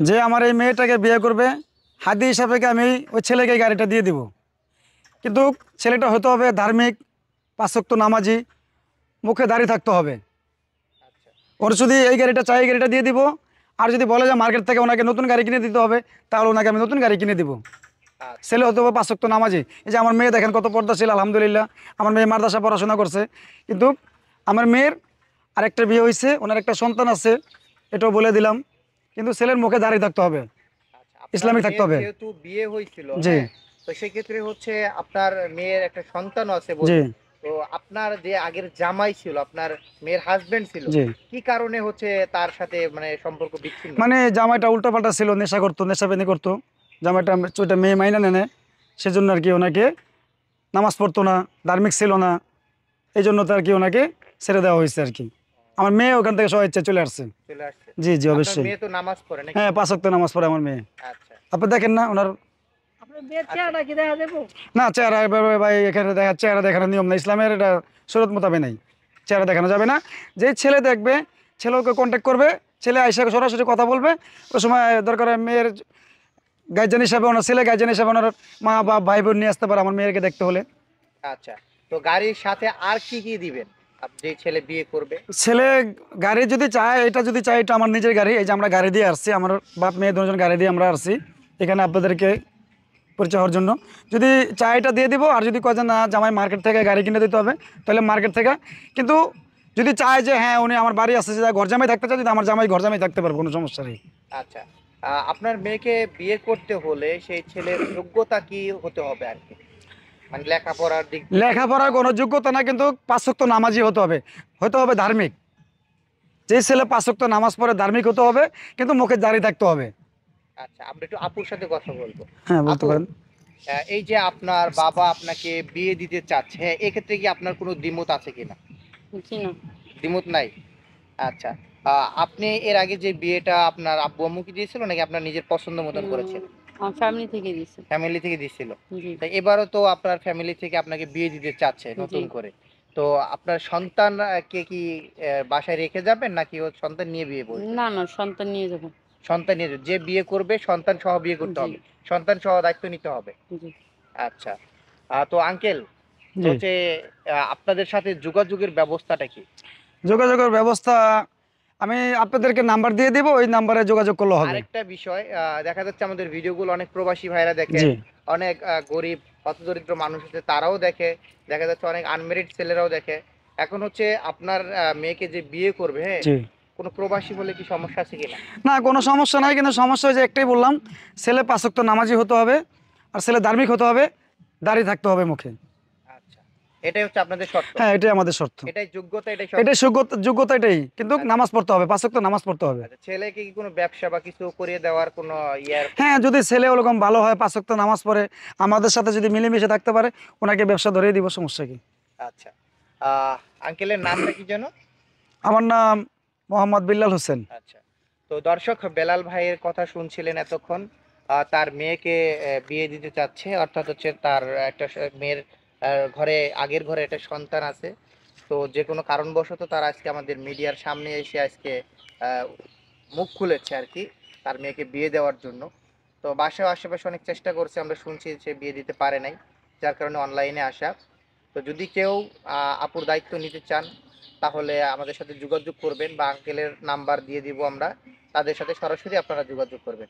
যে আমার এই মেয়েটাকে বিয়ে করবে হাদি হিসাবে আমি ওই ছেলেকে গাড়িটা দিয়ে দিব, কিন্তু ছেলেটা হতে হবে ধার্মিক, পাঁচ ওয়াক্ত নামাজি, মুখে দাড়ি থাকতে হবে। আচ্ছা ওর যদি এই গাড়িটা চাই এই গাড়িটা দিয়ে দিব, আর যদি বলে যে মার্কেট থেকে ওনাকে নতুন গাড়ি কিনে দিতে হবে তাহলে ওনাকে আমি নতুন গাড়ি কিনে দিব। আচ্ছা ছেলে হতে হবে পাঁচ ওয়াক্ত নামাজি। এই যে আমার মেয়ে দেখেন কত পর্দাশীল, আলহামদুলিল্লাহ আমার মেয়ে মাদ্রাসা পড়াশোনা করছে, কিন্তু আমার মেয়ের আরেকটা বিয়ে হয়েছে, ওনার একটা সন্তান আছে, এটাও বলে দিলাম, কিন্তু ছেলের মুখে দাঁড়িয়ে থাকতে হবে, আচ্ছা আপনার ইসলামিক থাকতে মেয়ের হবে। যেহেতু বিয়ে হয়েছিল, জি হ্যাঁ, তো সেক্ষেত্রে হচ্ছে আপনার মেয়ের একটা সন্তানও আছে জি বললেন। তো আপনার যে আগের জামাই ছিল, আপনার মেয়ের হাজবেন্ড ছিল, জি। কি কারণে হচ্ছে তার সাথে মানে সম্পর্ক বিচ্ছিন্ন? মানে জামাইটা উল্টাপাল্টা ছিল, নেশা করতো, নেশাপানি করতো, জামাইটা ওইটা মেয়ে মাইনা নেনে, সেজন্য আর কি ওনাকে নামাজ পড়তো না, ধার্মিক ছিল না, এই জন্য তো আর কি ওনাকে ছেড়ে দেওয়া হয়েছে আর কি। আমার মেয়ে ওখান থেকে সবাই ইচ্ছে চলে আসছে। চলে আসছে। জি জি আপনার অবশ্যই। মেয়ে তো নামাজ পড়ে নাকি? হ্যাঁ, পাঁচ ওয়াক্ত নামাজ পড়ে আমার মেয়ে। আচ্ছা আপনি দেখেন না ওনার, না চেহারা এভাবে ভাই এখানে দেখা, চেহারা দেখানোর নিয়ম না, ইসলামের এটা শরীয়ত মোতাবেক নাই, চেহারা দেখানো যাবে না। যে ছেলে দেখবে ছেলে ওকে কন্ট্যাক্ট করবে, ছেলে আইসা সরাসরি কথা বলবে, ওই সময় দরকার হয় মেয়ের গার্জেন হিসাবে ওনার ছেলে গার্জেন হিসাবে ওনার মা বা ভাই বোন নিয়ে আসতে পারে আমার মেয়েকে দেখতে হলে। আচ্ছা। তো গাড়ির সাথে আর কি কি দিবেন যে ছেলে বিয়ে করবে? ছেলে গাড়ি যদি চায়, এটা যদি চায়, এটা আমার নিজের গাড়ি, এই যে আমরা গাড়ি দিয়ে আসছি, আমার বাপ মেয়ে দুজন গাড়ি দিয়ে আমরা আসছি এখানে আপনাদেরকে পরিচয় হওয়ার জন্য। যদি চায় এটা দিয়ে দিব, আর যদি কয় যে না জামাই মার্কেট থেকে গাড়ি কিনে দিতে হবে তাহলে মার্কেট থেকে। কিন্তু যদি চায় যে হ্যাঁ উনি আমার বাড়ি আসছে, যে ঘর জামাই থাকতে চায়, যদি আমার জামাই ঘর জামাই থাকতে পারবে, কোনো সমস্যা নেই। আচ্ছা। আপনার মেয়েকে বিয়ে করতে হলে সেই ছেলের যোগ্যতা কি হতে হবে আর কি? মানে লেখাপড়ার দিক থেকে লেখাপড়ার কোনো যোগ্যতা না, কিন্তু পাঁচ ওয়াক্ত নামাজি হতে হবে, হতে হবে ধার্মিক। যে ছেলে পাঁচ ওয়াক্ত নামাজ পড়ে ধার্মিক হতে হবে, কিন্তু মুখে দাঁড়িয়ে থাকতে হবে। আচ্ছা, আমরা একটু আপুর সাথে কথা বলবো। হ্যাঁ বলতে আপু, পারেন। এই যে আপনার বাবা আপনাকে বিয়ে দিতে চাচ্ছে, হ্যাঁ, এক্ষেত্রে কি আপনার কোনো দ্বিমত আছে কিনা? জি না। দ্বিমত নাই। আচ্ছা। আপনি এর আগে যে বিয়েটা আপনার আব্বু আম্মু কি দিয়েছিল নাকি আপনার নিজের পছন্দ মতন করেছেন? আমার ফ্যামিলি থেকে দিছে। ফ্যামিলি থেকে দিছিল। জি তো এবারও তো আপনার ফ্যামিলি থেকে আপনাকে বিয়ে দিতে চাচ্ছে জি। নতুন করে। তো আপনার সন্তান কে কি বাসায় রেখে যাবেন নাকি ও সন্তান নিয়ে বিয়ে করবেন? না না, সন্তান নিয়ে যাব। সন্তান নিয়ে যে বিয়ে করবে সন্তান সহ বিয়ে করতে জি হবে। সন্তান সহ দায়িত্ব নিতে হবে। জি আচ্ছা। তো আঙ্কেল, তো জি। হচ্ছে আপনাদের সাথে যোগাযোগের ব্যবস্থাটা কি? যোগাযোগের ব্যবস্থা আমি আপনাদেরকে নাম্বার দিয়ে দিব, ওই নাম্বারে যোগাযোগ করলে হবে। আরেকটা বিষয়, দেখা যাচ্ছে আমাদের ভিডিওগুলো অনেক প্রবাসী ভাইরা দেখে, জি অনেক গরিব হতদরিদ্র মানুষ আছে তারাও দেখে, দেখা যাচ্ছে অনেক আনমেরিড ছেলেরাও দেখে। এখন হচ্ছে আপনার মেয়েকে যে বিয়ে করবে, হ্যাঁ, জি। কোনো প্রবাসী হলে কি সমস্যা আছে কিনা? না কোনো সমস্যা নাই, কিন্তু সমস্যা হয়েছে একটাই বললাম, ছেলে পাঁচ ওয়াক্ত নামাজি হতে হবে, আর ছেলে ধার্মিক হতে হবে, দাড়ি থাকতে হবে মুখে। আচ্ছা, এটাই হচ্ছে আপনাদের শর্ত। হ্যাঁ এটাই আমাদের শর্ত, এটাই যোগ্যতা, এটাই শর্ত। এটাই যোগ্যতা, যোগ্যতা এটাই, কিন্তু আচ্ছা। নামাজ পড়তে হবে, পাঁচ ওয়াক্ত নামাজ পড়তে হবে। আচ্ছা, ছেলেকে কি কোনো ব্যবসা বা কিছু করিয়ে দেওয়ার কোনো ইয়ার? হ্যাঁ যদি ছেলে ওরকম ভালো হয়, পাঁচ ওয়াক্ত নামাজ পড়ে, আমাদের সাথে যদি মিলেমিশে থাকতে পারে, ওনাকে ব্যবসা ধরিয়ে দিব, সমস্যা কি। আচ্ছা। আঙ্কেলের নামটা কি যেন? আমার নাম মোহাম্মদ বিল্লাল হোসেন। আচ্ছা। তো দর্শক, বেলাল ভাইয়ের কথা শুনছিলেন এতক্ষণ। তার মেয়েকে বিয়ে দিতে চাচ্ছে, অর্থাৎ হচ্ছে তার একটা মেয়ের ঘরে, আগের ঘরে একটা সন্তান আছে। তো যে কোনো কারণবশত তার আজকে আমাদের মিডিয়ার সামনে এসে আজকে আহ, মুখ খুলেছে আর কি, তার মেয়েকে বিয়ে দেওয়ার জন্য। তো বাসায় আশেপাশে অনেক চেষ্টা করছে, আমরা শুনছি সে বিয়ে দিতে পারে নাই, যার কারণে অনলাইনে আসা। তো যদি কেউ আপুর দায়িত্ব নিতে চান তাহলে আমাদের সাথে যোগাযোগ করবেন, বা আঙ্কেলের নাম্বার দিয়ে দিব আমরা, তাদের সাথে সরাসরি আপনারা যোগাযোগ করবেন।